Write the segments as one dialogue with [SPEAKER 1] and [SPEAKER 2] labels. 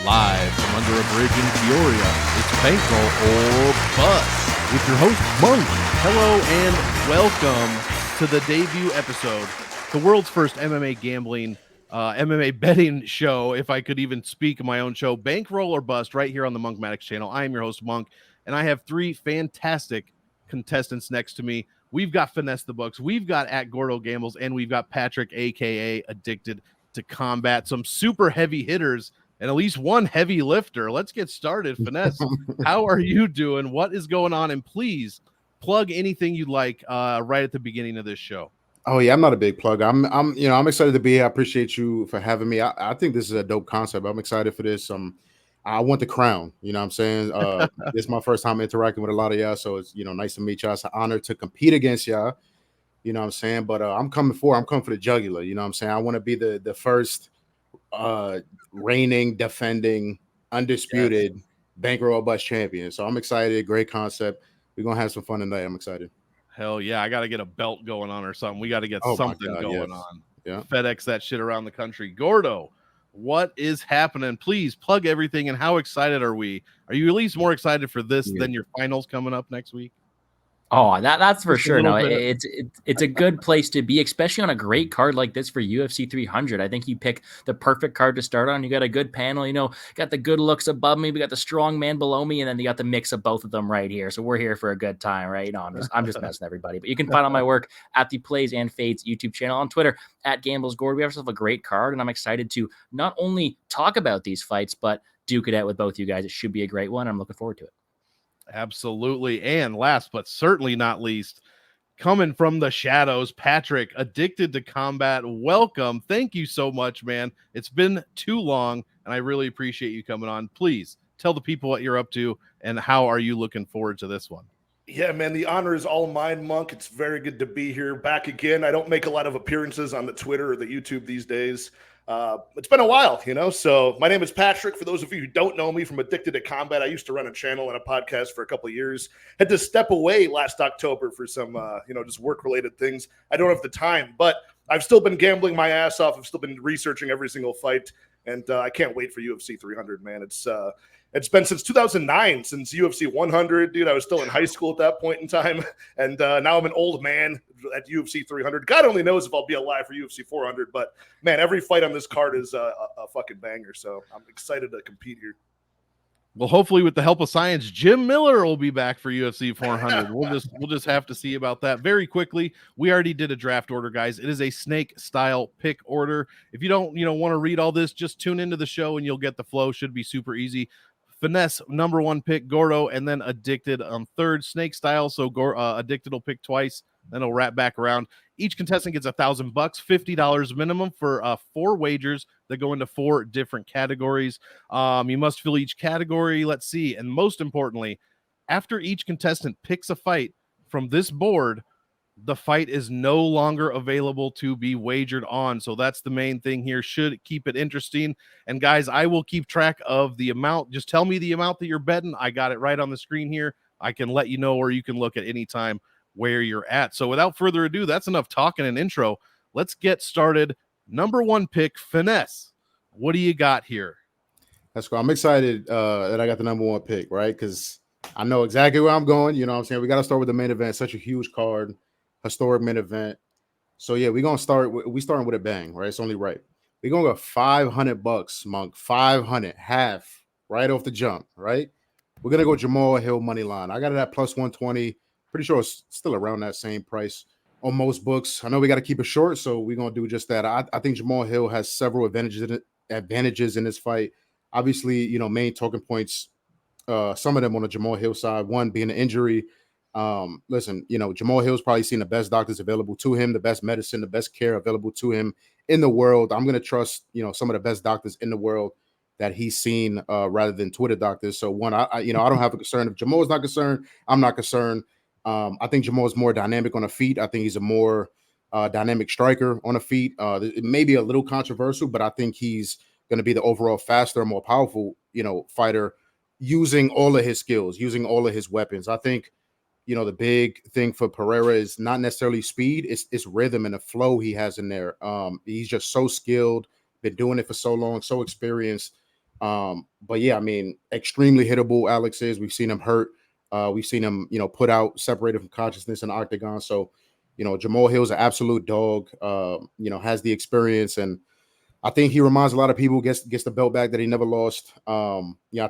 [SPEAKER 1] Live from under a bridge in Peoria, it's Bankroll or Bust with your host, Monk. Hello and welcome to the debut episode, the world's first MMA gambling, MMA betting show, if I could even speak my own show, Bankroll or Bust, right here on the Monk Maddox channel. I am your host, Monk, and I have three fantastic contestants next to me. We've got Finesse the Books, we've got at Gordo Gambles, and we've got Patrick, aka Addicted to Combat. Some super heavy hitters and at least one heavy lifter. Let's get started. Finesse, how are you doing? What is going on? And please plug anything you'd like right at the beginning of this show.
[SPEAKER 2] Oh yeah, I'm not a big plug. I'm excited to be here. I appreciate you for having me. I think this is a dope concept. I'm excited for this. I want the crown. You know what I'm saying? This is my first time interacting with a lot of y'all, so it's nice to meet y'all. It's an honor to compete against y'all. You know what I'm saying? But I'm coming for the jugular. You know what I'm saying? I want to be the first reigning, defending, undisputed Bankroll Bust champion. So I'm excited. Great concept. We're gonna have some fun tonight. I'm excited.
[SPEAKER 1] Hell yeah, I got to get a belt going on or something. We got to get something going on.
[SPEAKER 2] Yeah.
[SPEAKER 1] FedEx that shit around the country. Gordo, what is happening? Please plug everything. And how excited are we? Are you at least more excited for this than your finals coming up next week?
[SPEAKER 3] Oh, that's for sure. No, it's a good place to be, especially on a great card like this for UFC 300. I think you pick the perfect card to start on. You got a good panel, got the good looks above me, we got the strong man below me, and then you got the mix of both of them right here. So we're here for a good time, right? No, I'm just messing everybody. But you can find all my work at the Plays and Fades YouTube channel, on Twitter at GamblesGord. We have ourselves a great card, and I'm excited to not only talk about these fights, but duke it out with both you guys. It should be a great one. I'm looking forward to it.
[SPEAKER 1] Absolutely. And last but certainly not least, coming from the shadows, Patrick, Addicted to Combat. Welcome. Thank you so much, man. It's been too long, and I really appreciate you coming on. Please tell the people what you're up to and how are you looking forward to this one.
[SPEAKER 4] Yeah, man, the honor is all mine, Monk. It's very good to be here back again. I don't make a lot of appearances on the Twitter or the YouTube these days. It's been a while, so my name is Patrick. For those of you who don't know me from Addicted to Combat, I used to run a channel and a podcast for a couple of years. Had to step away last October for some, just work-related things. I don't have the time, but I've still been gambling my ass off. I've still been researching every single fight, and I can't wait for UFC 300, man. It's been since 2009, since UFC 100, dude. I was still in high school at that point in time, and now I'm an old man at UFC 300. God only knows if I'll be alive for UFC 400, but, man, every fight on this card is a fucking banger, so I'm excited to compete here.
[SPEAKER 1] Well, hopefully with the help of science, Jim Miller will be back for UFC 400. We'll just have to see about that. Very quickly, we already did a draft order, guys. It is a snake style pick order. If you don't, want to read all this, just tune into the show and you'll get the flow. Should be super easy. Finesse, number one pick, Gordo, and then Addicted on third, snake style. So Addicted will pick twice, then he'll wrap back around. Each contestant gets $1,000, $50 minimum for 4 wagers that go into 4 different categories. You must fill each category. Let's see. And most importantly, after each contestant picks a fight from this board, the fight is no longer available to be wagered on. So that's the main thing here. Should keep it interesting. And guys, I will keep track of the amount. Just tell me the amount that you're betting. I got it right on the screen here. I can let you know, or you can look at any time where you're at. So without further ado, that's enough talking and intro. Let's get started. Number one pick, Finesse. What do you got here?
[SPEAKER 2] That's cool. I'm excited that I got the number one pick, right? Because I know exactly where I'm going. You know what I'm saying? We got to start with the main event. Such a huge card. Historic main event. So yeah, we're gonna start. We starting with a bang, right? It's only right. We're gonna go $500, Monk. 500, half, right off the jump, right? We're gonna go Jamal Hill money line. I got it at plus 120. Pretty sure it's still around that same price on most books. I know we got to keep it short, so we're gonna do just that. I think Jamal Hill has several advantages in this fight. Obviously, main talking points. Some of them on the Jamal Hill side. One being an injury. Listen, Jamal Hill's probably seen the best doctors available to him, the best medicine, the best care available to him in the world. I'm going to trust, some of the best doctors in the world that he's seen rather than Twitter doctors. So one, I don't have a concern. If Jamal's not concerned, I'm not concerned. I think Jamal is more dynamic on the feet. I think he's a more dynamic striker on the feet. It may be a little controversial, but I think he's going to be the overall faster, more powerful, fighter using all of his skills, using all of his weapons. I think, the big thing for Pereira is not necessarily speed, it's rhythm and the flow he has in there. He's just so skilled, been doing it for so long, so experienced. But yeah, I mean, extremely hittable. Alex is. We've seen him hurt. We've seen him, put out, separated from consciousness in the octagon. So, Jamal Hill's an absolute dog. Has the experience, and I think he reminds a lot of people, gets the belt back that he never lost. I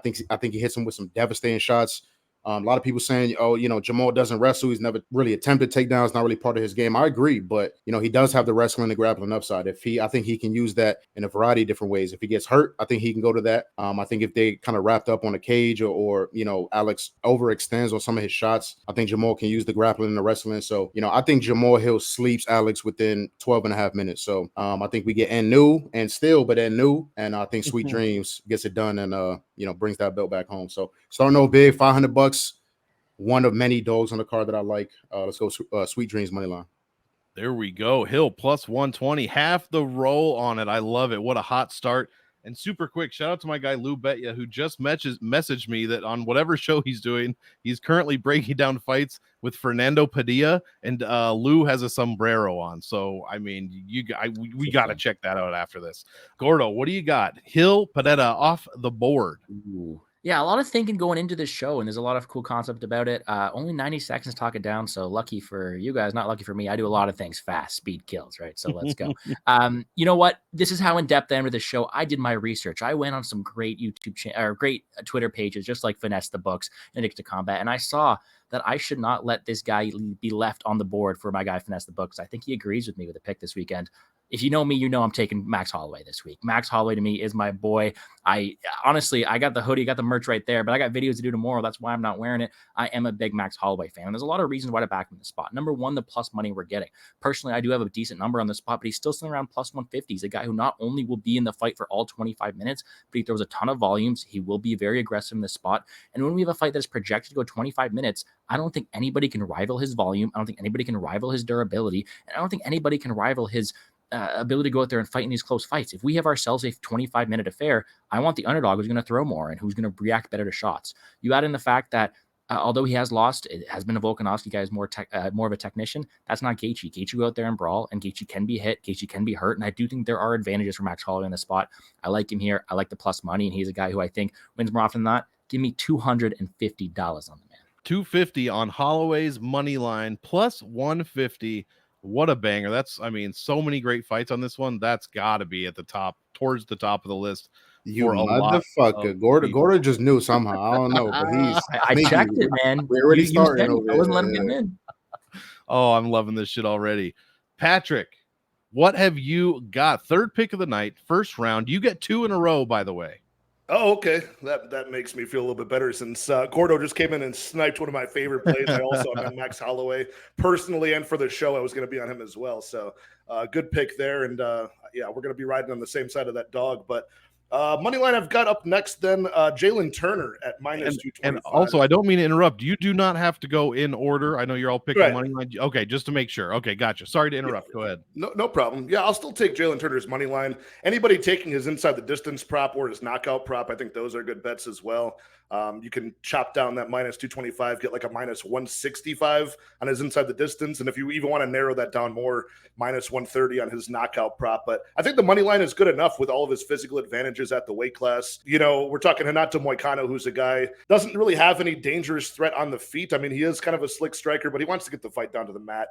[SPEAKER 2] think he hits him with some devastating shots. A lot of people saying, oh, Jamal doesn't wrestle. He's never really attempted takedowns, not really part of his game. I agree, but he does have the wrestling and grappling upside. I think he can use that in a variety of different ways. If he gets hurt, I think he can go to that. I think if they kind of wrapped up on a cage or Alex overextends on some of his shots, I think Jamal can use the grappling and the wrestling. So, I think Jamal Hill sleeps Alex within 12 and a half minutes. So I think we get Anu and still, but Anu, and I think Sweet Dreams gets it done and brings that belt back home. So starting off big, $500. One of many dogs on the card that I like. Let's go Sweet Dreams money line.
[SPEAKER 1] There we go. Hill plus 120, half the roll on it. I love it. What a hot start. And super quick, shout out to my guy Lou Betya, who just messaged me that on whatever show he's doing, he's currently breaking down fights with Fernando Padilla, and Lou has a sombrero on. So, I mean, we got to check that out after this. Gordo, what do you got? Hill, Padilla off the board.
[SPEAKER 3] Ooh. Yeah, a lot of thinking going into this show, and there's a lot of cool concept about it. Only 90 seconds to talk it down, so lucky for you guys, not lucky for me. I do a lot of things fast, speed kills, right? So let's go. You know what? This is how in-depth I am with this show. I did my research. I went on some great great Twitter pages, just like Finesse the Books and Addicted to Combat, and I saw that I should not let this guy be left on the board for my guy Finesse the Books. I think he agrees with me with the pick this weekend. If you know me, I'm taking Max Holloway this week. Max Holloway to me is my boy. I got the hoodie, got the merch right there, but I got videos to do tomorrow. That's why I'm not wearing it. I am a big Max Holloway fan. And there's a lot of reasons why to back him in the spot. Number one, the plus money we're getting. Personally, I do have a decent number on the spot, but he's still sitting around plus 150. He's a guy who not only will be in the fight for all 25 minutes, but he throws a ton of volumes. He will be very aggressive in the spot. And when we have a fight that is projected to go 25 minutes, I don't think anybody can rival his volume. I don't think anybody can rival his durability. And I don't think anybody can rival his ability to go out there and fight in these close fights. If we have ourselves a 25-minute affair, I want the underdog who's going to throw more and who's going to react better to shots. You add in the fact that although he has lost, it has been a Volkanovski guy who's more of a technician. That's not Gaethje. Gaethje go out there and brawl, and Gaethje can be hit. Gaethje can be hurt, and I do think there are advantages for Max Holloway in the spot. I like him here. I like the plus money, and he's a guy who I think wins more often than not. Give me $250 on the man.
[SPEAKER 1] $250 on Holloway's money line, plus 150. What a banger. So many great fights on this one. That's got to be at the top, towards the top of the list.
[SPEAKER 2] You motherfucker. Gordo just knew somehow. I don't know, but
[SPEAKER 3] I checked it, man.
[SPEAKER 2] We're already starting over.
[SPEAKER 3] I wasn't letting him in.
[SPEAKER 1] Oh, I'm loving this shit already. Patrick, what have you got? Third pick of the night, first round. You get 2 in a row, by the way.
[SPEAKER 4] Oh, okay. That makes me feel a little bit better since Gordo just came in and sniped one of my favorite plays. I also am on Max Holloway personally, and for the show, I was going to be on him as well. So good pick there. And we're going to be riding on the same side of that dog. But money line I've got up next then Jalen Turner at minus 225.
[SPEAKER 1] And also, I don't mean to interrupt. You do not have to go in order. I know you're all picking money line. Okay, just to make sure. Okay, gotcha. Sorry to interrupt.
[SPEAKER 4] Yeah,
[SPEAKER 1] go ahead.
[SPEAKER 4] No problem. Yeah, I'll still take Jalen Turner's money line. Anybody taking his inside the distance prop or his knockout prop, I think those are good bets as well. You can chop down that minus 225, get like a minus 165 on his inside the distance. And if you even want to narrow that down more, minus 130 on his knockout prop. But I think the money line is good enough with all of his physical advantages at the weight class. We're talking Renato Moicano, who's a guy, doesn't really have any dangerous threat on the feet. I mean, he is kind of a slick striker, but he wants to get the fight down to the mat,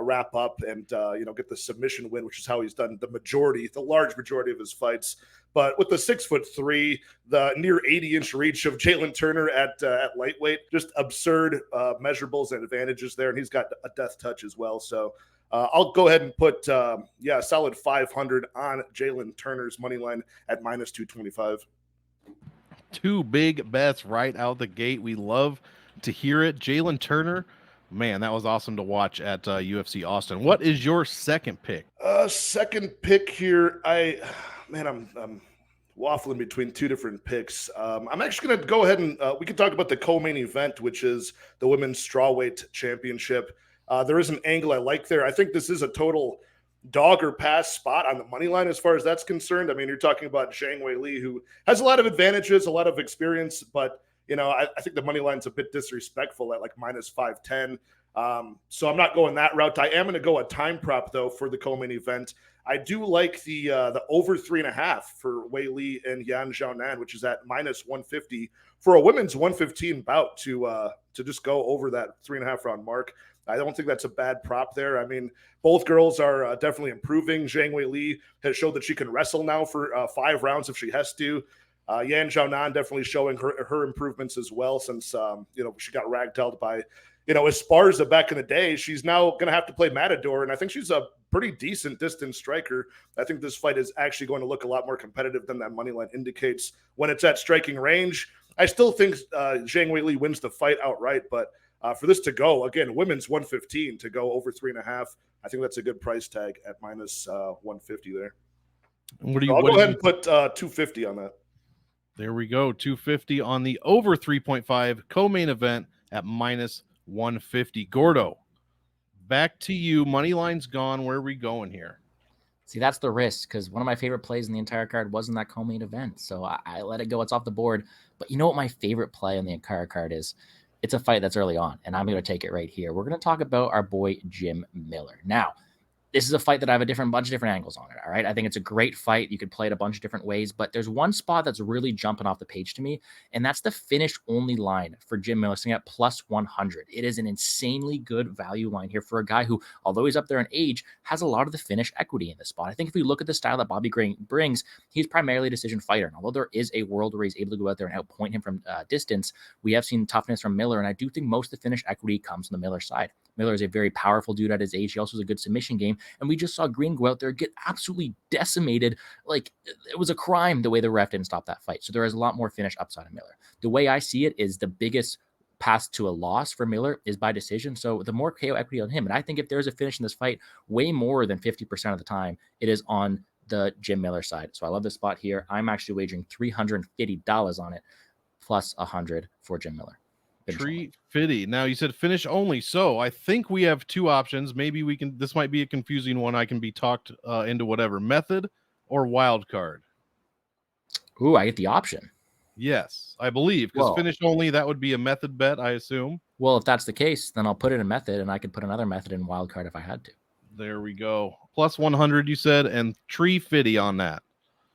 [SPEAKER 4] wrap up and, get the submission win, which is how he's done the large majority of his fights. But with the 6'3", the near 80-inch reach of Jalen Turner at lightweight, just absurd measurables and advantages there. And he's got a death touch as well. So I'll go ahead and put, a solid 500 on Jalen Turner's money line at minus 225.
[SPEAKER 1] 2 big bets right out the gate. We love to hear it. Jalen Turner, man, that was awesome to watch at UFC Austin. What is your second pick?
[SPEAKER 4] Second pick here, I'm waffling between 2 different picks. I'm actually going to go ahead and we can talk about the co-main event, which is the Women's Strawweight Championship. There is an angle I like there. I think this is a total dog or pass spot on the money line as far as that's concerned. I mean, you're talking about Zhang Weili, who has a lot of advantages, a lot of experience, but I think the money line's a bit disrespectful at like minus 510. So I'm not going that route. I am going to go a time prop though for the co-main event. I do like the over 3.5 for Wei Li and Yan Xiaonan, which is at -150 for a women's 115 bout to just go over that 3.5 round mark. I don't think that's a bad prop there. I mean, both girls are definitely improving. Zhang Wei Li has showed that she can wrestle now for 5 rounds if she has to. Yan Xiaonan definitely showing her improvements as well since she got ragdolled by Esparza back in the day. She's now going to have to play Matador, and I think she's a pretty decent distance striker. I think this fight is actually going to look a lot more competitive than that money line indicates when it's at striking range. I still think Zhang Wei Li wins the fight outright, but for this to go, again, women's 115 to go over 3.5, I think that's a good price tag at -150 there. I'll go ahead and put 250 on that.
[SPEAKER 1] There we go. 250 on the over 3.5 co-main event at -150. Gordo, back to you. Money line's gone. Where are we going here?
[SPEAKER 3] See, that's the risk, because one of my favorite plays in the entire card wasn't that co-main event. So I let it go. It's off the board. But you know what my favorite play on the entire card is? It's a fight that's early on, and I'm going to take it right here. We're going to talk about our boy Jim Miller. Now, this is a fight that I have a bunch of different angles on it, all right? I think it's a great fight. You could play it a bunch of different ways, but there's one spot that's really jumping off the page to me, and that's the finish-only line for Jim Miller, sitting at +100. It is an insanely good value line here for a guy who, although he's up there in age, has a lot of the finish equity in this spot. I think if we look at the style that Bobby Green brings, he's primarily a decision fighter, and although there is a world where he's able to go out there and outpoint him from distance, we have seen toughness from Miller, and I do think most of the finish equity comes from the Miller side. Miller is a very powerful dude at his age. He also has a good submission game. And we just saw Green go out there get absolutely decimated. Like, it was a crime the way the ref didn't stop that fight. So there is a lot more finish upside of Miller. The way I see it is the biggest path to a loss for Miller is by decision. So the more KO equity on him. And I think if there's a finish in this fight, way more than 50% of the time, it is on the Jim Miller side. So I love this spot here. I'm actually wagering $350 on it, plus 100 for Jim Miller.
[SPEAKER 1] $350. Now you said finish only, so I think we have two options. Maybe we can. This might be a confusing one. I can be talked into whatever method or wild card.
[SPEAKER 3] Ooh, I get the option.
[SPEAKER 1] Yes, I believe, because finish only, that would be a method bet, I assume.
[SPEAKER 3] Well, if that's the case, then I'll put in a method, and I could put another method in wild card if I had to.
[SPEAKER 1] There we go. Plus 100, you said, and $350 on that.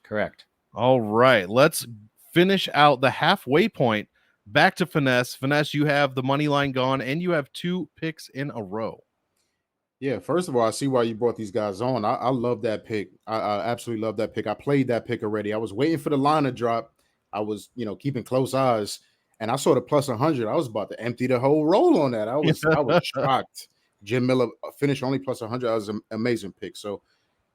[SPEAKER 3] Correct.
[SPEAKER 1] All right, let's finish out the halfway point. Back to Finesse. Finesse, you have the money line gone, and you have 2 picks in a row.
[SPEAKER 2] Yeah, first of all, I see why you brought these guys on. I love that pick. I absolutely love that pick. I played that pick already. I was waiting for the line to drop. I was, keeping close eyes, and I saw the plus 100. I was about to empty the whole roll on that. I was shocked. Jim Miller finished only plus 100. That was an amazing pick. So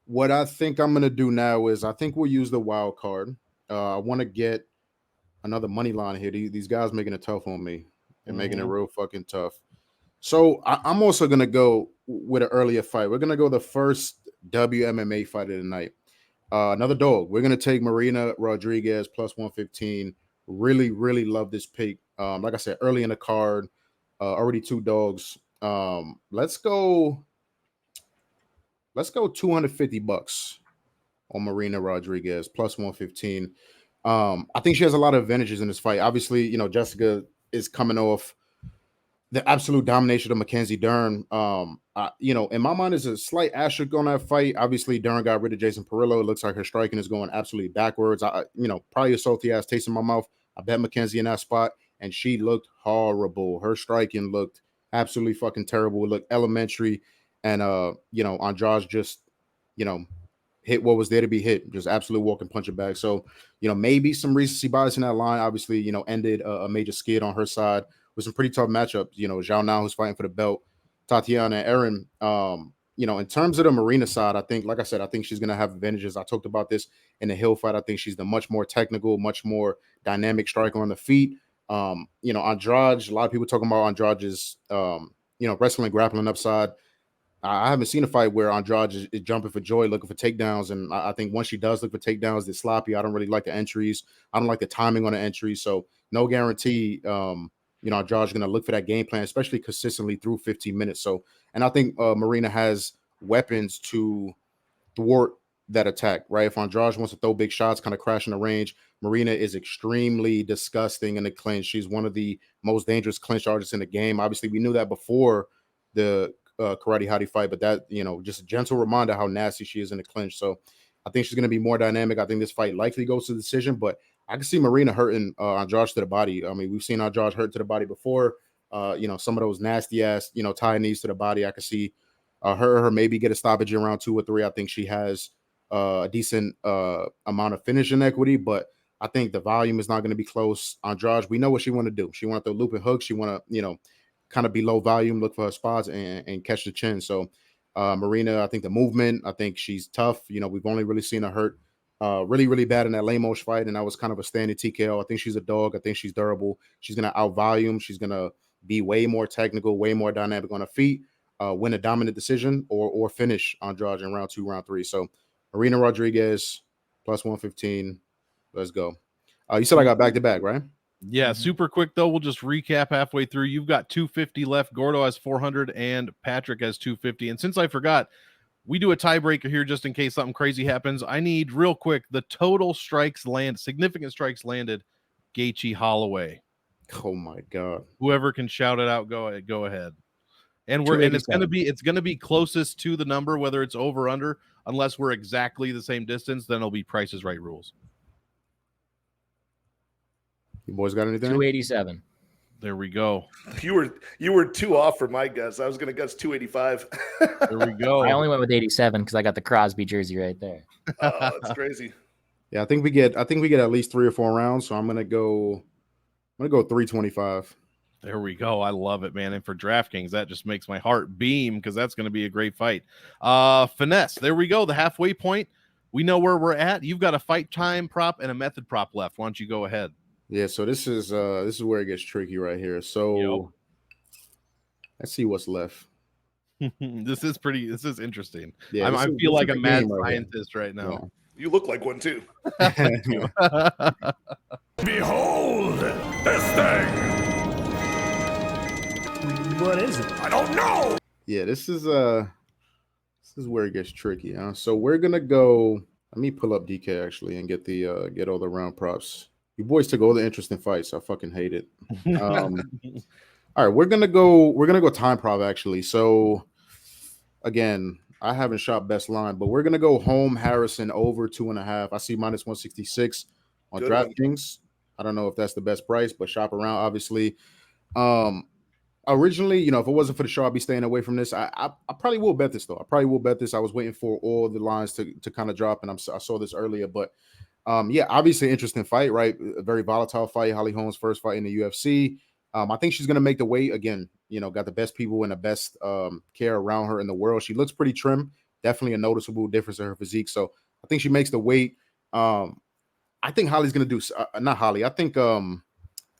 [SPEAKER 2] what I think I'm going to do now is I think we'll use the wild card. I want to get another money line here. These guys making it tough on me. They're making it real fucking tough. So I'm also going to go with an earlier fight. We're going to go the first WMMA fight of the night. Another dog. We're going to take Marina Rodriguez plus 115. Really, really love this pick. Like I said, early in the card, already 2 dogs. Let's go $250 on Marina Rodriguez plus 115. I think she has a lot of advantages in this fight. Obviously, Jessica is coming off the absolute domination of Mackenzie Dern. In my mind, there's a slight asterisk on that fight. Obviously, Dern got rid of Jason Perillo. It looks like her striking is going absolutely backwards. Probably a salty ass taste in my mouth. I bet Mackenzie in that spot, and she looked horrible. Her striking looked absolutely fucking terrible. It looked elementary, and Andrade just, hit what was there to be hit, just absolute walking punching bag. So, maybe some recency bias in that line, obviously, ended a major skid on her side with some pretty tough matchups. Zhao Now, who's fighting for the belt, Tatiana and Erin. In terms of the Marina side, I think, like I said, I think she's going to have advantages. I talked about this in the Hill fight. I think she's the much more technical, much more dynamic striker on the feet. Andrade, a lot of people talking about Andrade's, wrestling, grappling upside. I haven't seen a fight where Andrade is jumping for joy, looking for takedowns. And I think once she does look for takedowns, they're sloppy. I don't really like the entries. I don't like the timing on the entries. So no guarantee, Andrade's going to look for that game plan, especially consistently through 15 minutes. So, and I think Marina has weapons to thwart that attack, right? If Andrade wants to throw big shots, kind of crash in the range, Marina is extremely disgusting in the clinch. She's one of the most dangerous clinch artists in the game. Obviously, we knew that before the Karate Hottie fight, but that, just a gentle reminder how nasty she is in the clinch. So I think she's going to be more dynamic. I think this fight likely goes to decision, but I can see Marina hurting Andrade to the body. I mean, we've seen Andrade hurt to the body before. Some of those nasty ass, tie knees to the body. I could see her maybe get a stoppage in round 2 or 3. I think she has a decent amount of finishing equity, but I think the volume is not going to be close. Andrade, we know what she want to do. She want to loop and hook. She want to, kind of be low volume, look for her spots and catch the chin. So Marina, I think the movement, I think she's tough. We've only really seen her hurt really, really bad in that Lemos fight, and that was kind of a standing TKO. I think she's a dog. I think she's durable. She's going to out volume. She's going to be way more technical, way more dynamic on her feet, win a dominant decision or finish Andrade in round 2, round 3. So Marina Rodriguez plus 115. Let's go. You said I got back-to-back, right?
[SPEAKER 1] Yeah, super quick, though. We'll just recap halfway through. You've got 250 left. Gordo has 400, and Patrick has 250. And since I forgot, we do a tiebreaker here just in case something crazy happens. I need, real quick, the total significant strikes landed, Gaethje Holloway.
[SPEAKER 2] Oh, my God.
[SPEAKER 1] Whoever can shout it out, go ahead. And it's gonna be closest to the number, whether it's over or under, unless we're exactly the same distance, then it'll be Price is Right rules.
[SPEAKER 2] You boys got anything?
[SPEAKER 3] 287.
[SPEAKER 1] There we go.
[SPEAKER 4] You were 2 off for my guess. I was going to guess 285.
[SPEAKER 1] There we go.
[SPEAKER 3] I only went with 87 because I got the Crosby jersey right there.
[SPEAKER 4] Oh, that's crazy.
[SPEAKER 2] Yeah, I think we get at least 3 or 4 rounds. So I'm gonna go 325.
[SPEAKER 1] There we go. I love it, man. And for DraftKings, that just makes my heart beam because that's going to be a great fight. Finesse. There we go. The halfway point. We know where we're at. You've got a fight time prop and a method prop left. Why don't you go ahead?
[SPEAKER 2] Yeah, so this is where it gets tricky right here. So let's see what's left.
[SPEAKER 1] This is interesting.
[SPEAKER 2] Yeah,
[SPEAKER 1] I feel like a mad scientist right now.
[SPEAKER 2] Yeah.
[SPEAKER 4] You look like one too.
[SPEAKER 5] Behold this thing.
[SPEAKER 6] What is it?
[SPEAKER 5] I don't know.
[SPEAKER 2] Yeah, this is where it gets tricky. So we're gonna go. Let me pull up DK actually and get all the round props. You boys took all the interesting fights. I fucking hate it. All right, we're gonna go time prop actually. So again, I haven't shot best line, but we're gonna go home Harrison over 2.5. I see minus 166 on DraftKings. I don't know if that's the best price, but shop around obviously. Originally, if it wasn't for the show, I'd be staying away from this. I probably will bet this though. I probably will bet this. I was waiting for all the lines to kind of drop, and I saw this earlier, but obviously interesting fight, right? A very volatile fight. Holly Holm's first fight in the UFC. I think she's gonna make the weight again. Got the best people and the best care around her in the world. She looks pretty trim. Definitely a noticeable difference in her physique. So I think she makes the weight. I think Holly's gonna do not Holly. I think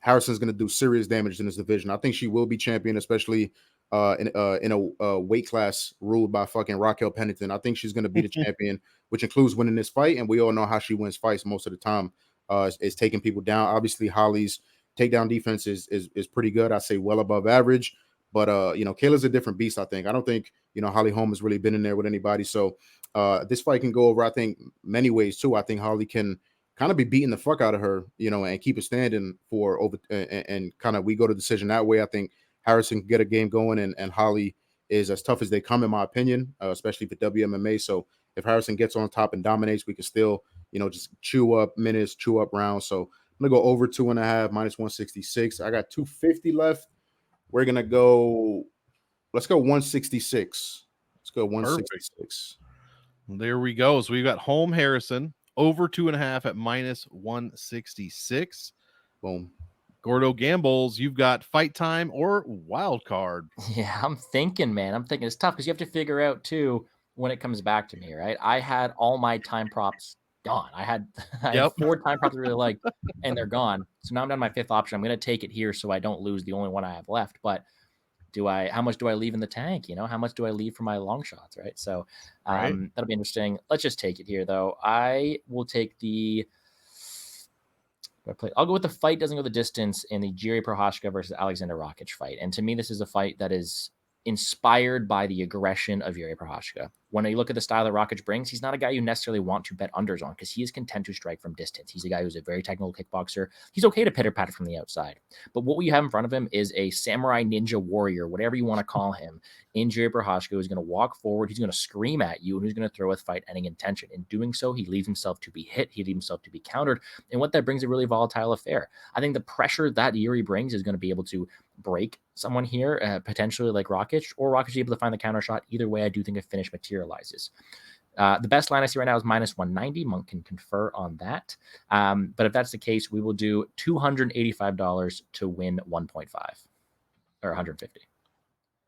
[SPEAKER 2] Harrison's going to do serious damage in this division. I think she will be champion, especially in a weight class ruled by fucking Raquel Pennington. I think she's going to be the champion, which includes winning this fight. And we all know how she wins fights most of the time, is taking people down. Obviously, Holly's takedown defense is pretty good. I say well above average. But Kayla's a different beast. I think. I don't think Holly Holm has really been in there with anybody. So this fight can go over, I think, many ways too. I think Holly can kind of be beating the fuck out of her, and keep it standing for over and kind of we go to decision that way. I think Harrison can get a game going, and Holly is as tough as they come, in my opinion, especially for WMMA. So if Harrison gets on top and dominates, we can still, just chew up minutes, chew up rounds. So I'm gonna go over 2.5 minus 166. I got 250 left. We're gonna go. Let's go 166. Let's go 166.
[SPEAKER 1] Perfect. There we go. So we've got Holm Harrison over 2.5 at minus 166.
[SPEAKER 2] Boom.
[SPEAKER 1] Gordo gambles. You've got fight time or wild card.
[SPEAKER 3] Yeah, I'm thinking it's tough because you have to figure out too when it comes back to me, right? I had all my time props gone. I had 4 time props I really liked, and they're gone. So now I'm down to my 5th option. I'm going to take it here so I don't lose the only one I have left. But how much do I leave in the tank? How much do I leave for my long shots? Right. So that'll be interesting. Let's just take it here though. I will take I'll go with the fight doesn't go the distance in the Jiri Prochazka versus Alexander Rakic fight. And to me, this is a fight that is inspired by the aggression of Yuri Prochazka. When you look at the style that Rakic brings, he's not a guy you necessarily want to bet unders on because he is content to strike from distance. He's a guy who's a very technical kickboxer. He's okay to pitter-patter from the outside. But what we have in front of him is a samurai ninja warrior, whatever you want to call him, in Yuri Prochazka, who's going to walk forward, he's going to scream at you, and who's going to throw with fight-ending intention. In doing so, he leaves himself to be hit, he leaves himself to be countered, and what that brings a really volatile affair. I think the pressure that Yuri brings is going to be able to break someone here, potentially like Rakic, or Rakic able to find the counter shot. Either way, I do think a finish materializes. The best line I see right now is -190. Monk can confer on that. But if that's the case, we will do $285 to win 1.5 or 150.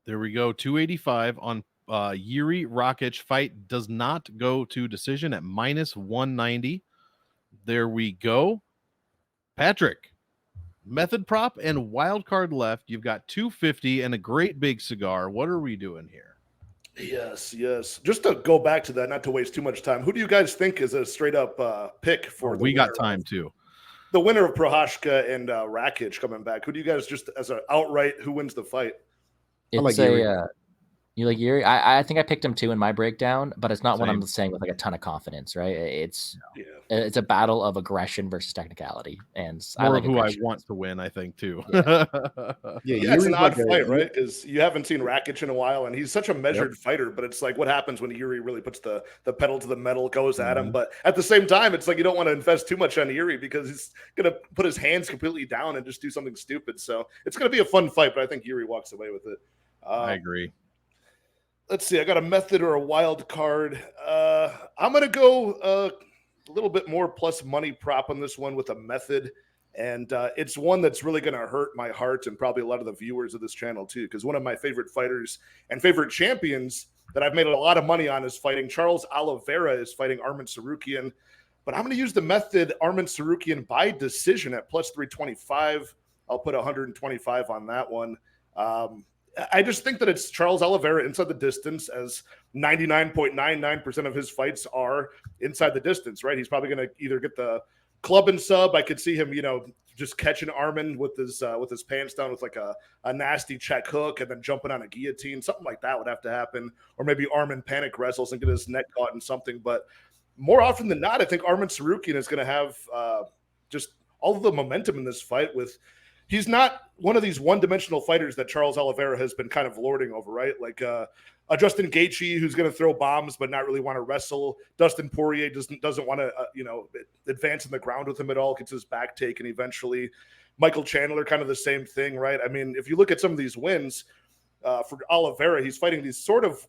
[SPEAKER 1] There we go. 285 on Yuri Rakic. Fight does not go to decision at -190. There we go. Patrick, method prop and wild card left. You've got 250 and a great big cigar. What are we doing here?
[SPEAKER 4] Yes. Just to go back to that, not to waste too much time. Who do you guys think is a straight up pick for?
[SPEAKER 1] We got time too.
[SPEAKER 4] The winner of Prochazka and Rakic coming back. Who do you guys just as an outright? Who wins the fight?
[SPEAKER 3] It's you like Yuri? I think I picked him too in my breakdown, but it's not what I'm saying with like a ton of confidence, right? It's a battle of aggression versus technicality, and
[SPEAKER 1] more
[SPEAKER 3] I like
[SPEAKER 1] who
[SPEAKER 3] aggression.
[SPEAKER 1] I want to win, I think too.
[SPEAKER 4] It's an odd fight, right? Because you haven't seen Rakic in a while, and he's such a measured fighter. But it's like what happens when Yuri really puts the pedal to the metal, goes at him. But at the same time, it's like you don't want to invest too much on Yuri because he's gonna put his hands completely down and just do something stupid. So it's gonna be a fun fight, but I think Yuri walks away with it.
[SPEAKER 1] I agree.
[SPEAKER 4] Let's see. I got a method or a wild card. I'm going to go a little bit more plus money prop on this one with a method. And it's one that's really going to hurt my heart and probably a lot of the viewers of this channel too, because one of my favorite fighters and favorite champions that I've made a lot of money on is fighting Charles Oliveira is fighting Arman Tsarukyan. But I'm going to use the method Arman Tsarukyan by decision at plus 325. I'll put 125 on that one. I just think that it's Charles Oliveira inside the distance, as 99.99% of his fights are inside the distance, right? He's probably going to either get the club and sub. I could see him, just catching Arman with his pants down with like a nasty check hook and then jumping on a guillotine. Something like that would have to happen. Or maybe Arman panic wrestles and get his neck caught in something. But more often than not, I think Arman Tsarukyan is going to have just all of the momentum in this fight with – he's not one of these one-dimensional fighters that Charles Oliveira has been kind of lording over, right? Like a Justin Gaethje who's going to throw bombs but not really want to wrestle. Dustin Poirier doesn't want to, advance in the ground with him at all, gets his back taken eventually. Michael Chandler, kind of the same thing, right? I mean, if you look at some of these wins for Oliveira, he's fighting these sort of,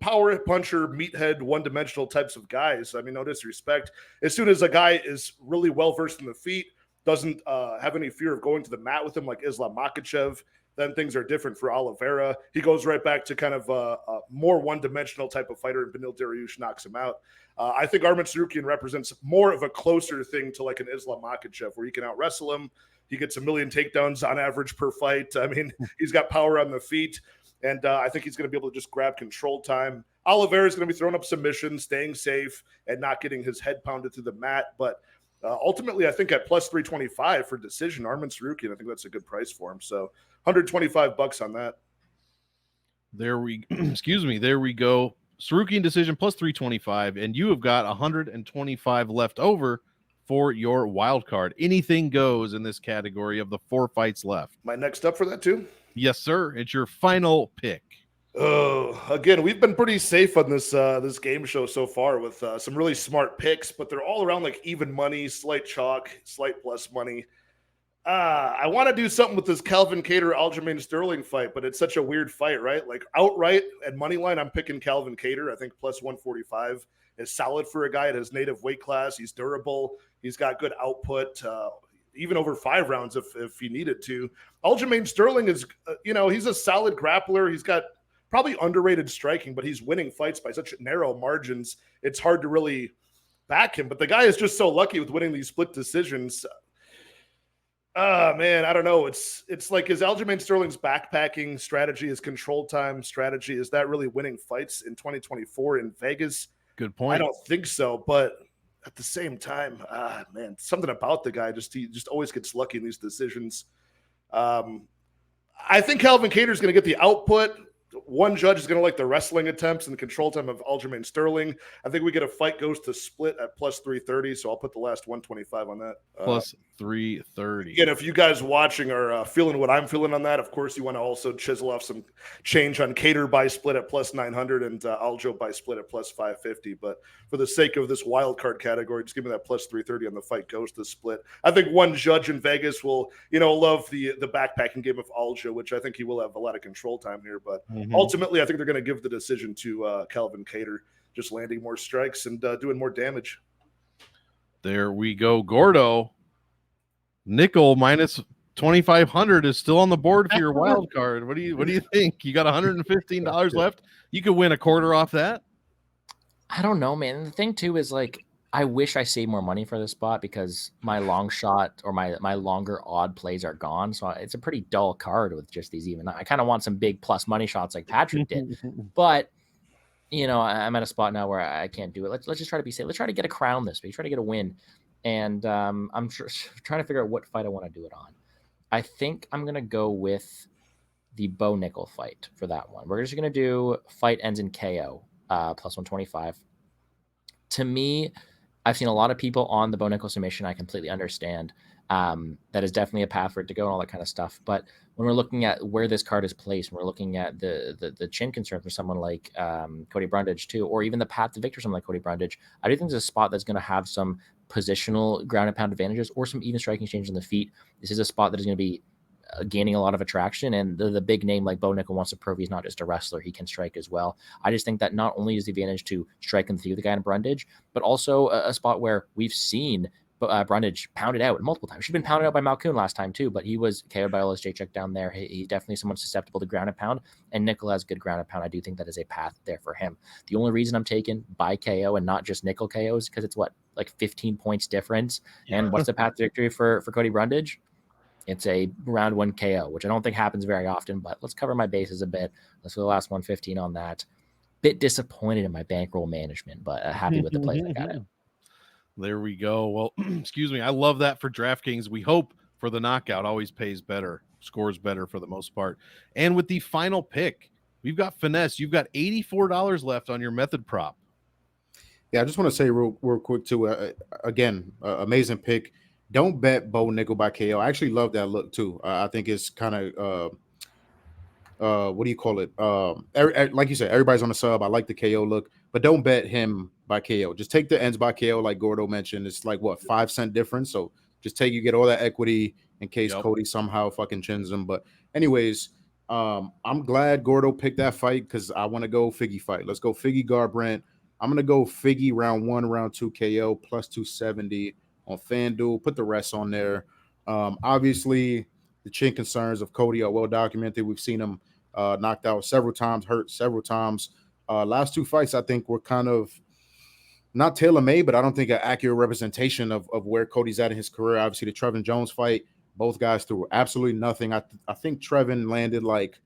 [SPEAKER 4] power puncher, meathead, one-dimensional types of guys. I mean, no disrespect. As soon as a guy is really well-versed in the feet, doesn't have any fear of going to the mat with him like Islam Makhachev, then things are different for Oliveira. He goes right back to kind of a more one-dimensional type of fighter, and Beneil Dariush knocks him out. I think Arman Tsarukyan represents more of a closer thing to like an Islam Makhachev, where he can out-wrestle him. He gets 1 million takedowns on average per fight. I mean, he's got power on the feet, and I think he's going to be able to just grab control time. Oliveira is going to be throwing up submissions, staying safe, and not getting his head pounded through the mat, but ultimately, I think at plus 325 for decision, Arman Tsarukyan, I think that's a good price for him. So $125 on that.
[SPEAKER 1] There we go. Tsarukyan decision plus 325, and you have got 125 left over for your wild card. Anything goes in this category of the 4 fights left.
[SPEAKER 4] My next up for that too?
[SPEAKER 1] Yes, sir. It's your final pick.
[SPEAKER 4] Oh, again, we've been pretty safe on this game show so far with some really smart picks, but they're all around like even money, slight chalk, slight plus money. I want to do something with this Calvin Kattar Aljamain Sterling fight, but it's such a weird fight, right? Like outright at money line, I'm picking Calvin Kattar. I think plus 145 is solid for a guy at his native weight class. He's durable. He's got good output. Even over 5 rounds if he needed to. Aljamain Sterling is, he's a solid grappler. He's got probably underrated striking, but he's winning fights by such narrow margins. It's hard to really back him. But the guy is just so lucky with winning these split decisions. Man, I don't know. It's like, is Aljamain Sterling's backpacking strategy, his control time strategy, is that really winning fights in 2024 in Vegas?
[SPEAKER 1] Good point.
[SPEAKER 4] I don't think so. But at the same time, man, something about the guy he just always gets lucky in these decisions. I think Calvin Kattar is going to get the output. One judge is going to like the wrestling attempts and the control time of Aljamain Sterling. I think we get a fight goes to split at plus 330, so I'll put the last 125 on that.
[SPEAKER 1] Plus 330.
[SPEAKER 4] Again, if you guys watching are feeling what I'm feeling on that, of course, you want to also chisel off some change on Kattar by split at plus 900 and Aljo by split at plus 550. But for the sake of this wild card category, just give me that plus 330 on the fight goes to split. I think one judge in Vegas will, love the backpacking game of Aljo, which I think he will have a lot of control time here. But ultimately, I think they're going to give the decision to Calvin Kattar, just landing more strikes and doing more damage.
[SPEAKER 1] There we go. Gordo, nickel minus 2,500 is still on the board for your wild card. What do you think? You got $115 left. You could win a quarter off that.
[SPEAKER 3] I don't know, man. The thing too is like, I wish I saved more money for this spot because my long shot or my longer odd plays are gone. So it's a pretty dull card with just these even. I kind of want some big plus money shots like Patrick did, but I'm at a spot now where I can't do it. Let's just try to be safe. Let's try to get a crown this week. Try to get a win. And I'm trying to figure out what fight I want to do it on. I think I'm going to go with the Bo Nickel fight for that one. We're just going to do fight ends in KO plus 125. To me, I've seen a lot of people on the Bo Nickel submission. I completely understand. That is definitely a path for it to go and all that kind of stuff. But when we're looking at where this card is placed, and we're looking at the chin concern for someone like Cody Brundage too, or even the path to victory, someone like Cody Brundage, I do think there's a spot that's going to have some positional ground and pound advantages or some even striking exchange on the feet. This is a spot that is going to be gaining a lot of attraction, and the big name like Bo Nickel wants to prove he's not just a wrestler, he can strike as well. I just think that not only is the advantage to strike and through the guy in Brundage, but also a spot where we've seen Brundage pounded out multiple times. She's been pounded out by Malkoon last time too, but he was KO'd by LSJ check down there. He's definitely someone susceptible to ground and pound, and Nickel has good ground and pound. I do think that is a path there for him. The only reason I'm taken by KO and not just Nickel KO is because it's like 15 points difference. Yeah. And what's the path to victory for Cody Brundage? It's a round 1 KO, which I don't think happens very often, but let's cover my bases a bit. Let's go the last 115 on that. Bit disappointed in my bankroll management, but happy with the plays I got out.
[SPEAKER 1] There we go. Well, excuse me. I love that for DraftKings. We hope for the knockout always pays better, scores better for the most part. And with the final pick, we've got Finesse. You've got $84 left on your method prop.
[SPEAKER 2] Yeah, I just want to say real quick too, again, amazing pick. Don't bet Bo Nickel by KO. I actually love that look too. I think it's kind of, what do you call it? Like you said, everybody's on the sub. I like the KO look, but don't bet him by KO. Just take the ends by KO, like Gordo mentioned. It's like what, 5 cent difference. So just you get all that equity in case Cody somehow fucking chins him. But anyways, I'm glad Gordo picked that fight because I want to go Figgy fight. Let's go Figgy Garbrandt. I'm gonna go Figgy round 1, round 2 KO plus 270 on FanDuel. Put the rest on there. Obviously, the chin concerns of Cody are well documented. We've seen him knocked out several times, hurt several times. Last 2 fights, I think, were kind of not tailor-made, but I don't think an accurate representation of where Cody's at in his career. Obviously, the Trevin Jones fight, both guys threw absolutely nothing. I think Trevin landed like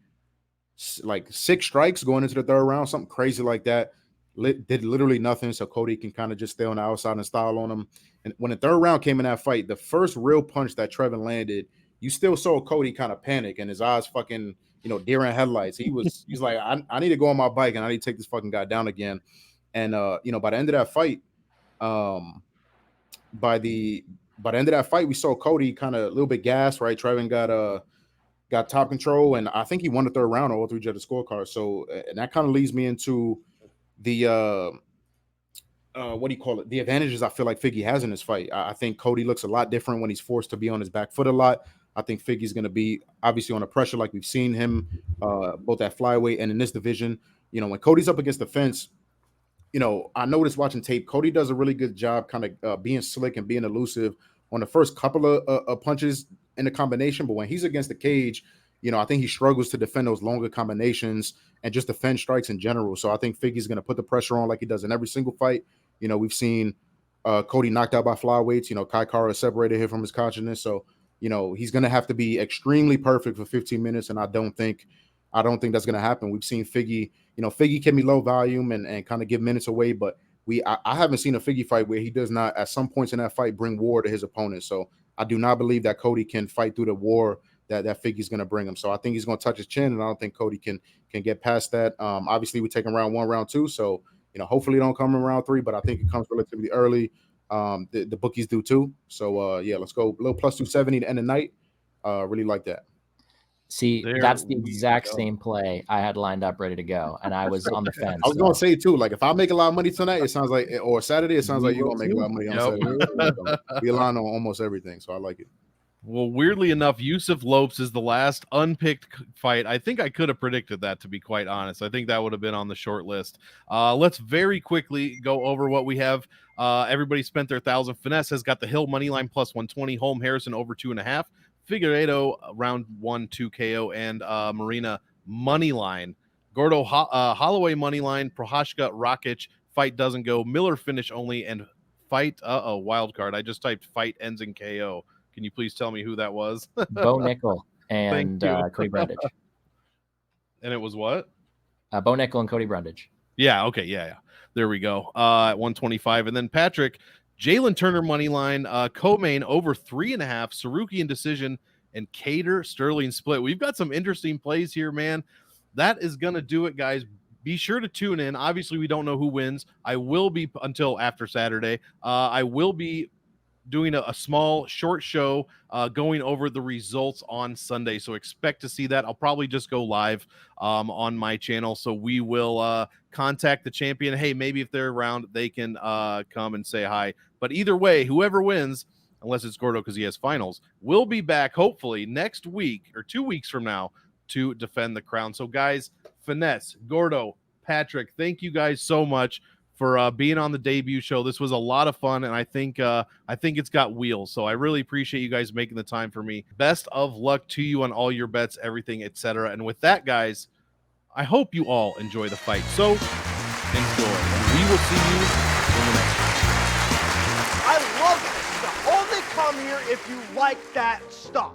[SPEAKER 2] 6 strikes going into the 3rd round, something crazy like that. Did literally nothing, so Cody can kind of just stay on the outside and style on him. And when the 3rd round came in that fight, the first real punch that Trevin landed, you still saw Cody kind of panic and his eyes fucking, deer in headlights. He's like, I need to go on my bike and I need to take this fucking guy down again. And by the end of that fight, we saw Cody kind of a little bit gassed, right? Trevin got top control, and I think he won the 3rd round on all 3 judges' scorecards. So, and that kind of leads me into the what do you call it? The advantages I feel like Figgy has in this fight. I think Cody looks a lot different when he's forced to be on his back foot a lot. I think Figgy's going to be obviously under pressure like we've seen him both at flyweight and in this division. When Cody's up against the fence, I noticed watching tape, Cody does a really good job kind of being slick and being elusive on the first couple of punches in the combination. But when he's against the cage, I think he struggles to defend those longer combinations and just defend strikes in general. So I think Figgy's going to put the pressure on like he does in every single fight. We've seen Cody knocked out by flyweights. Kai Kara separated him from his consciousness. So, he's going to have to be extremely perfect for 15 minutes. And I don't think that's going to happen. We've seen Figgy, Figgy can be low volume and kind of give minutes away. But I haven't seen a Figgy fight where he does not, at some points in that fight, bring war to his opponent. So I do not believe that Cody can fight through the war that figure's going to bring him. So I think he's going to touch his chin, and I don't think Cody can get past that. Obviously, we take him round 1, round 2, so hopefully it don't come in round 3, but I think it comes relatively early. The bookies do too. So yeah, let's go a little plus 270 to end the night. Really like that.
[SPEAKER 3] See, that's the exact same play I had lined up ready to go, and I was on the fence.
[SPEAKER 2] I was going to say too, like if I make a lot of money tonight, it sounds like, or Saturday, it sounds like you're going to make a lot of money on Saturday. We align on almost everything, so I like it.
[SPEAKER 1] Well, weirdly enough, Yusuf Lopes is the last unpicked fight. I think I could have predicted that, to be quite honest. I think that would have been on the short list. Let's very quickly go over what we have. Everybody spent their 1,000. Finesse has got the Hill money line plus 120. Holm Harrison over 2.5. Figueiredo round 1 2 KO, and Marina money line. Gordo Holloway money line. Prohashka Rakic fight doesn't go. Miller finish only, and fight wild card. I just typed fight ends in KO. Can you please tell me who that was?
[SPEAKER 3] Bo Nickel and Cody Brundage.
[SPEAKER 1] And it was what?
[SPEAKER 3] Bo Nickel and Cody Brundage.
[SPEAKER 1] Yeah. Okay. Yeah. There we go. At 125. And then Patrick, Jalen Turner money line, co-main over 3.5, Sarukian decision, and Cater Sterling split. We've got some interesting plays here, man. That is going to do it, guys. Be sure to tune in. Obviously, we don't know who wins. I will be until after Saturday. I will be doing a small short show going over the results on Sunday, so expect to see that. I'll probably just go live on my channel, so we will contact the champion. Hey, maybe if they're around, they can come and say hi. But either way, whoever wins, unless it's Gordo because he has finals, will be back hopefully next week or 2 weeks from now to defend the crown. So guys, Finesse, Gordo, Patrick, thank you guys so much for being on the debut show. This was a lot of fun, and I think it's got wheels. So I really appreciate you guys making the time for me. Best of luck to you on all your bets, everything, etc. And with that, guys, I hope you all enjoy the fight. So enjoy. And we will see you in the next one.
[SPEAKER 6] I love it. You only come here if you like that stuff.